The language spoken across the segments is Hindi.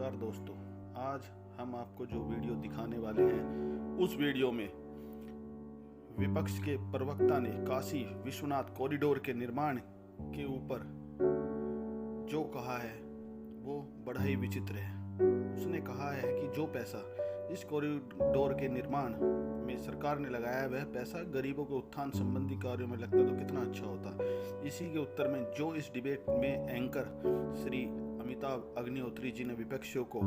नमस्कार दोस्तों, आज हम आपको जो वीडियो दिखाने वाले हैं उस वीडियो में विपक्ष के प्रवक्ता ने काशी विश्वनाथ कॉरिडोर के निर्माण के ऊपर जो कहा है वो बड़ा ही विचित्र है। उसने कहा है कि जो पैसा इस कॉरिडोर के निर्माण में सरकार ने लगाया वह पैसा गरीबों के उत्थान संबंधी कार्यों में लगता तो कितना अच्छा होता। इसी के उत्तर में जो इस डिबेट में एंकर श्री अमिताभ अग्निहोत्री जी ने विपक्षियों को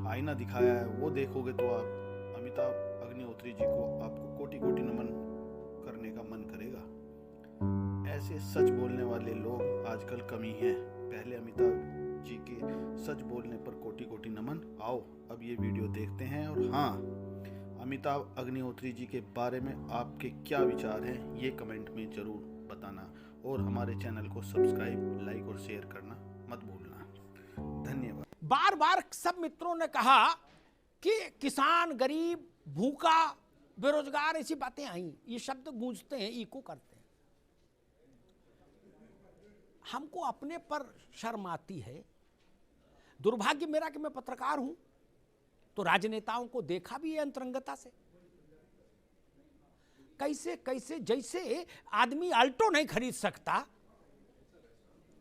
आईना दिखाया है वो देखोगे तो आप अमिताभ अग्निहोत्री जी को आपको कोटि कोटि नमन करने का मन करेगा। ऐसे सच बोलने वाले लोग आजकल कम ही हैं। पहले अमिताभ जी के सच बोलने पर कोटि कोटि नमन। आओ अब ये वीडियो देखते हैं। और हाँ, अमिताभ अग्निहोत्री जी के बारे में आपके क्या विचार हैं ये कमेंट में जरूर बताना और हमारे चैनल को सब्सक्राइब, लाइक और शेयर करना मत भूलना। धन्यवाद। बार बार सब मित्रों ने कहा कि किसान, गरीब, भूखा, बेरोजगार, ऐसी बातें आई। ये शब्द गूंजते हैं, इको करते हैं। हमको अपने पर शर्म आती है। दुर्भाग्य मेरा कि मैं पत्रकार हूं तो राजनेताओं को देखा भी है अंतरंगता से। कैसे कैसे जैसे आदमी अल्टो नहीं खरीद सकता,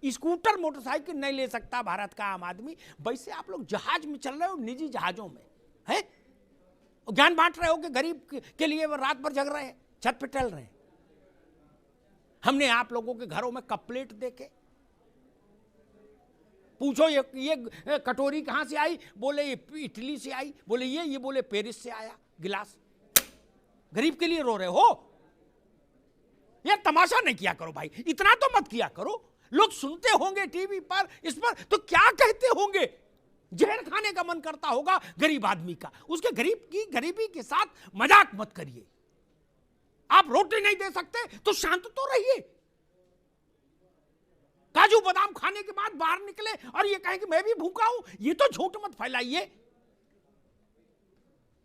स्कूटर मोटरसाइकिल नहीं ले सकता भारत का आम आदमी, वैसे आप लोग जहाज में चल रहे हो, निजी जहाजों में हैं, ज्ञान बांट रहे हो कि गरीब के लिए वो रात भर जग रहे हैं, छत पे टहल रहे हैं। हमने आप लोगों के घरों में कप प्लेट देखे, पूछो ये कटोरी कहां से आई, बोले ये इटली से आई, बोले ये बोले पेरिस से आया गिलास। गरीब के लिए रो रहे हो यार, तमाशा नहीं किया करो भाई, इतना तो मत किया करो। लोग सुनते होंगे टीवी पर, इस पर, तो क्या कहते होंगे। जहर खाने का मन करता होगा गरीब आदमी का। उसके गरीबी के साथ मजाक मत करिए। आप रोटी नहीं दे सकते तो शांत तो रहिए। काजू बादाम खाने के बाद बाहर निकले और ये कहें कि मैं भी भूखा हूं, ये तो झूठ मत फैलाइए।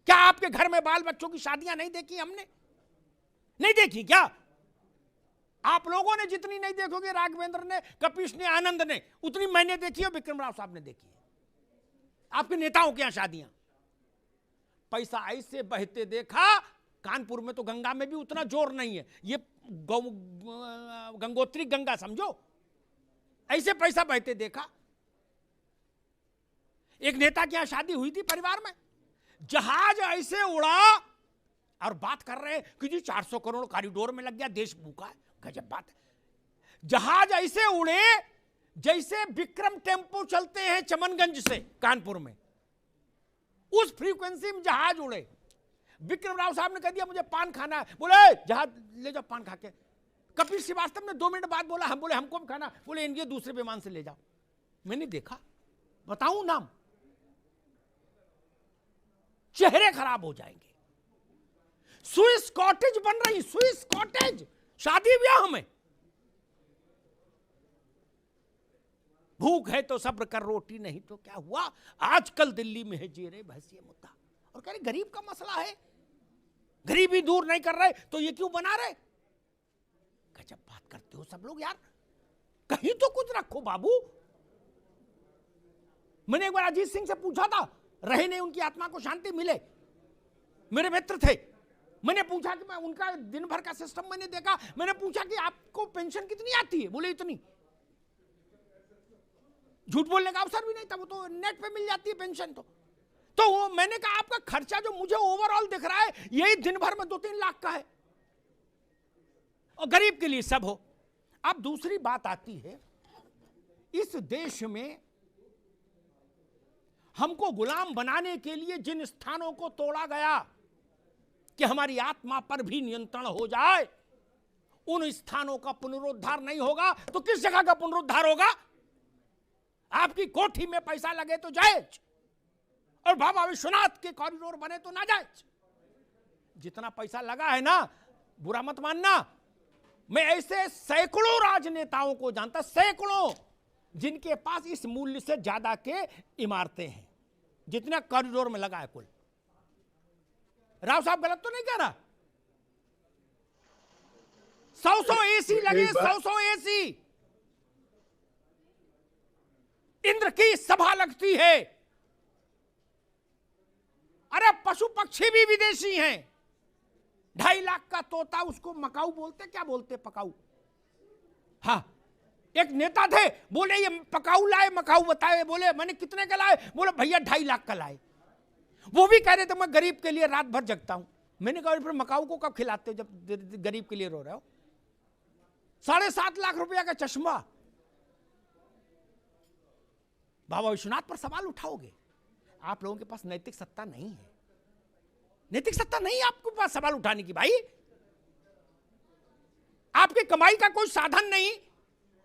क्या आपके घर में बाल बच्चों की शादियां नहीं देखी हमने? नहीं देखी क्या? आप लोगों ने जितनी नहीं देखोगे, राघवेंद्र ने, कपिश ने, आनंद ने, उतनी मैंने देखी है, विक्रम राव साहब ने देखी है। आपके नेताओं के यहां शादियां पैसा ऐसे बहते देखा। कानपुर में तो गंगा में भी उतना जोर नहीं है, ये गंगोत्री गंगा समझो, ऐसे पैसा बहते देखा। एक नेता के यहां शादी हुई थी परिवार में, जहाज ऐसे उड़ा और बात कर रहे हैं कि जी 400 करोड़ कॉरिडोर में लग गया, देश भूखा है। गजब बात है। जहाज ऐसे उड़े जैसे विक्रम टेम्पो चलते हैं चमनगंज से कानपुर में, उस फ्रीक्वेंसी में जहाज उड़े। विक्रम राव साहब ने कह दिया मुझे पान खाना है, बोले जहाज ले जाओ पान खा के। कपिल श्रीवास्तव ने 2 मिनट बाद बोला हम बोले हमको भी खाना, बोले इनके दूसरे विमान से ले जाओ। मैंने देखा, बताऊं नाम, चेहरे खराब हो जाएंगे। स्विस कॉटेज बन रही, स्विस कॉटेज शादी ब्याह में। भूख है तो सब्र कर, रोटी नहीं तो क्या हुआ। आजकल दिल्ली में है जेरे बहस ये मुद्दा, और कह रहे गरीब का मसला है, गरीबी दूर नहीं कर रहे तो ये क्यों बना रहे। गजब बात करते हो सब लोग यार, कहीं तो कुछ रखो बाबू। मैंने एक बार अजीत सिंह से पूछा था, रहे नहीं, उनकी आत्मा को शांति मिले, मेरे मित्र थे। मैंने पूछा कि मैं उनका दिन भर का सिस्टम मैंने देखा, मैंने पूछा कि आपको पेंशन कितनी आती है, बोले इतनी। झूठ बोलने का अवसर भी नहीं था, वो तो नेट पे मिल जाती है पेंशन। तो वो मैंने कहा आपका खर्चा जो मुझे ओवरऑल दिख रहा है यही दिन भर में 2-3 लाख का है, और गरीब के लिए सब हो। अब दूसरी बात आती है, इस देश में हमको गुलाम बनाने के लिए जिन स्थानों को तोड़ा गया कि हमारी आत्मा पर भी नियंत्रण हो जाए, उन स्थानों का पुनरुद्धार नहीं होगा तो किस जगह का पुनरुद्धार होगा। आपकी कोठी में पैसा लगे तो जायज, और बाबा विश्वनाथ के कॉरिडोर बने तो ना जायज। जितना पैसा लगा है ना, बुरा मत मानना, मैं ऐसे सैकड़ों राजनेताओं को जानता, सैकड़ों, जिनके पास इस मूल्य से ज्यादा के इमारतें हैं जितना कॉरिडोर में लगा है कुल। राव साहब गलत तो नहीं कह रहा। 100 एसी लगे, 100 एसी। इंद्र की सभा लगती है, अरे पशु पक्षी भी विदेशी हैं। 2.5 लाख का तोता, उसको मकाऊ बोलते, क्या बोलते पकाऊ। हाँ, एक नेता थे, बोले ये पकाऊ लाए, मकाऊ बताए, बोले मैंने कितने का लाए, बोले भैया 2.5 लाख का लाए। वो भी कह रहे थे मैं गरीब के लिए रात भर जगता हूं। मैंने कहा फिर मकाऊ को कब खिलाते हो जब गरीब के लिए रो रहे हो। 7.5 लाख रुपया का चश्मा। बाबा विश्वनाथ पर सवाल उठाओगे? आप लोगों के पास नैतिक सत्ता नहीं है, नैतिक सत्ता नहीं है आपके पास सवाल उठाने की। भाई आपकी कमाई का कोई साधन नहीं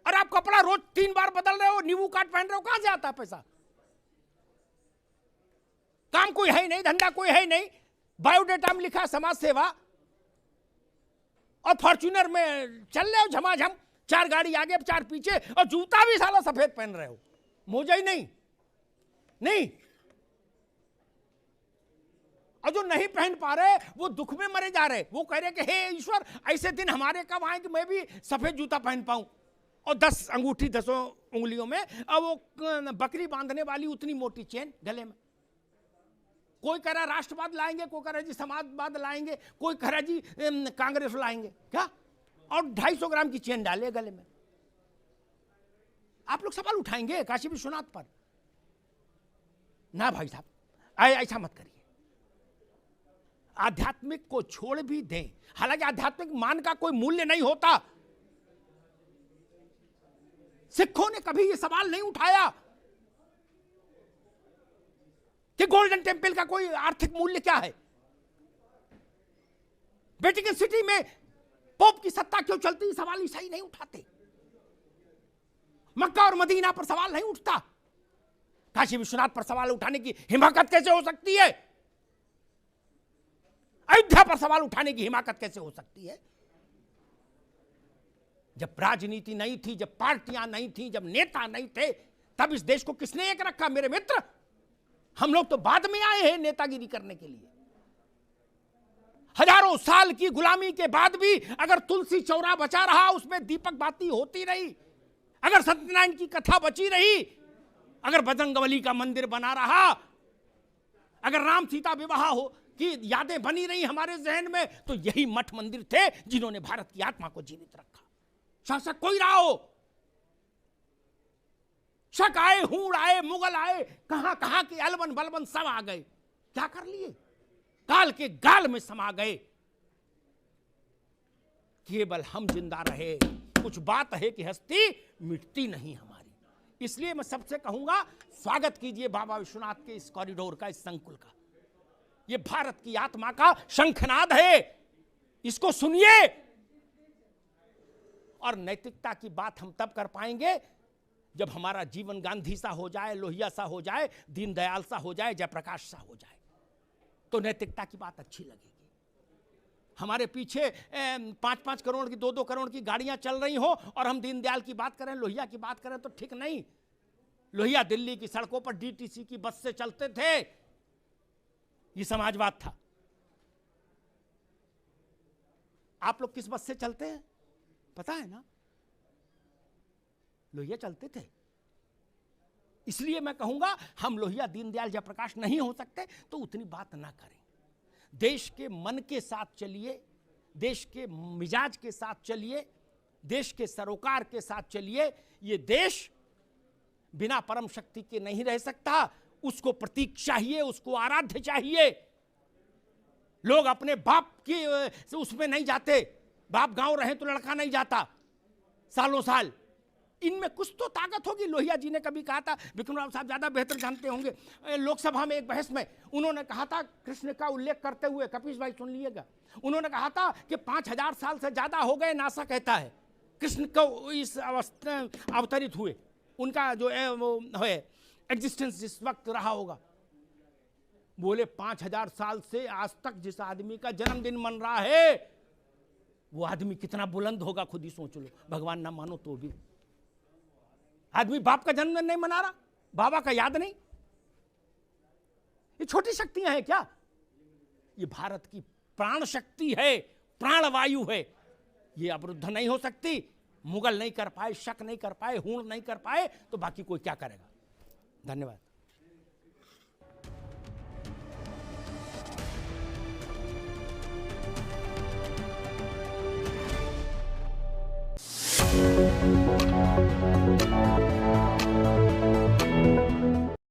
और आप कपड़ा रोज 3 बार बदल रहे हो, नींबू काट पहन रहे हो, कहां से आता है पैसा? काम कोई है ही नहीं, धंधा कोई है ही नहीं, बायोडेटा में लिखा समाज सेवा, और फॉर्च्यूनर में चल रहे हो झमाझम, 4 गाड़ी आगे 4 पीछे, और जूता भी साला सफेद पहन रहे हो, मोजा ही नहीं। और जो नहीं पहन पा रहे वो दुख में मरे जा रहे। वो कह रहे कि हे ईश्वर, ऐसे दिन हमारे कब आए कि मैं भी सफेद जूता पहन पाऊं, और 10 अंगूठी 10 उंगलियों में, और वो बकरी बांधने वाली उतनी मोटी चेन गले में। कोई कह रहा राष्ट्रवाद लाएंगे, कोई कह रहा जी समाजवाद लाएंगे, कोई कह रहा जी कांग्रेस लाएंगे, क्या, और 250 ग्राम की चेन डाले गले में। आप लोग सवाल उठाएंगे काशी विश्वनाथ पर? ना भाई साहब, ऐसा मत करिए। आध्यात्मिक को छोड़ भी दें, हालांकि आध्यात्मिक मान का कोई मूल्य नहीं होता। सिखों ने कभी यह सवाल नहीं उठाया कि गोल्डन टेम्पल का कोई आर्थिक मूल्य क्या है, वेटिकन सिटी में पोप की सत्ता क्यों चलती, सवाल ईसाई नहीं उठाते। मक्का और मदीना पर सवाल नहीं उठता, काशी विश्वनाथ पर सवाल उठाने की हिमाकत कैसे हो सकती है? अयोध्या पर सवाल उठाने की हिमाकत कैसे हो सकती है? जब राजनीति नहीं थी, जब पार्टियां नहीं थी, जब नेता नहीं थे, तब इस देश को किसने एक रखा मेरे मित्र? हम लोग तो बाद में आए हैं नेतागिरी करने के लिए। हजारों साल की गुलामी के बाद भी अगर तुलसी चौरा बचा रहा, उसमें दीपक बाती होती रही, अगर सत्यनारायण की कथा बची रही, अगर बजरंगबली का मंदिर बना रहा, अगर राम सीता विवाह हो की यादें बनी रही हमारे जहन में, तो यही मठ मंदिर थे जिन्होंने भारत की आत्मा को जीवित रखा। शासक कोई रहा हो, शक आए, हूण आए, मुगल आए, कहां कहां के अलवन बलवन सब आ गए, क्या कर लिए? काल के गाल में समा गए। केवल हम जिंदा रहे। कुछ बात है कि हस्ती मिटती नहीं हमारी। इसलिए मैं सबसे कहूंगा, स्वागत कीजिए बाबा विश्वनाथ के इस कॉरिडोर का, इस संकुल का। यह भारत की आत्मा का शंखनाद है, इसको सुनिए। और नैतिकता की बात हम तब कर पाएंगे जब हमारा जीवन गांधी सा हो जाए, लोहिया सा हो जाए, दीनदयाल सा हो जाए, जयप्रकाश सा हो जाए, तो नैतिकता की बात अच्छी लगेगी। हमारे पीछे 5-5 करोड़ की, 2-2 करोड़ की गाड़ियां चल रही हो और हम दीनदयाल की बात करें, लोहिया की बात करें, तो ठीक नहीं। लोहिया दिल्ली की सड़कों पर डीटीसी की बस से चलते थे, ये समाजवाद था। आप लोग किस बस से चलते हैं पता है ना? लोहिया चलते थे। इसलिए मैं कहूंगा, हम लोहिया दीनदयाल जयप्रकाश नहीं हो सकते तो उतनी बात ना करें। देश के मन के साथ चलिए, देश के मिजाज के साथ चलिए, देश के सरोकार के साथ चलिए। ये देश बिना परम शक्ति के नहीं रह सकता। उसको प्रतीक चाहिए, उसको आराध्य चाहिए। लोग अपने बाप की उसमें नहीं जाते, बाप गांव रहे तो लड़का नहीं जाता सालों साल। इनमें कुछ तो ताकत होगी। लोहिया जी ने कभी कहा था, विक्रम राव साहब ज्यादा बेहतर जानते होंगे, लोकसभा में एक बहस में उन्होंने कहा था, कृष्ण का उल्लेख करते हुए, कपीश भाई सुन लीजिएगा, उन्होंने कहा था कि 5000 साल से ज्यादा हो गए, नासा कहता है, कृष्ण को इस अवस्था अवतरित हुए, उनका जो है एग्जिस्टेंस जिस वक्त रहा होगा। बोले 5000 साल से आज तक जिस आदमी का जन्मदिन मन रहा है, वो आदमी कितना बुलंद होगा, खुद ही सोच लो। भगवान ना मानो तो भी आदमी बाप का जन्मदिन नहीं मना रहा, बाबा का याद नहीं। ये छोटी शक्तियां हैं क्या? ये भारत की प्राण शक्ति है, प्राणवायु है। ये अवरुद्ध नहीं हो सकती। मुगल नहीं कर पाए, शक नहीं कर पाए, हूण नहीं कर पाए, तो बाकी कोई क्या करेगा? धन्यवाद। है।